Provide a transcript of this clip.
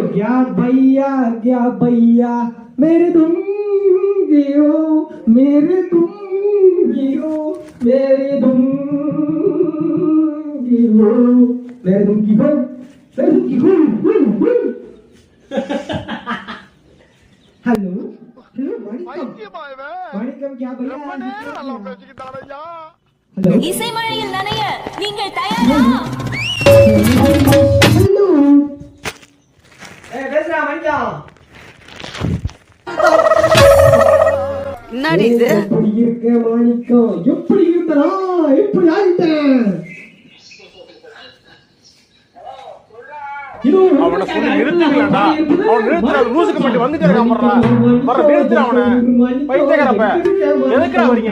क्या भैया मेरे तुम गियो मेरे तुम गियो मेरे तुम गियो मेरे तुम गियो मेरे तुम गियो हेलो हेलो வணக்கம் क्या भैया இசை மழையில் நனைய நீங்கள் தயாரா? हेलो பேசுறா மணிக்கம் என்னடி இது? எப்படி இருக்க மாணிக்கம்? எப்படி இருந்தனா? எப்படி ஆயிட்டேன்? அவனை சொல்லி நிறுத்துங்களா? அவன் நிறுத்துற லூசுக்கு மட்டும் வந்துட்டே இருக்கான். வர நிறுத்துற அவனை. பைத்தியக்காரப்ப எதுக்குடா வரீங்க?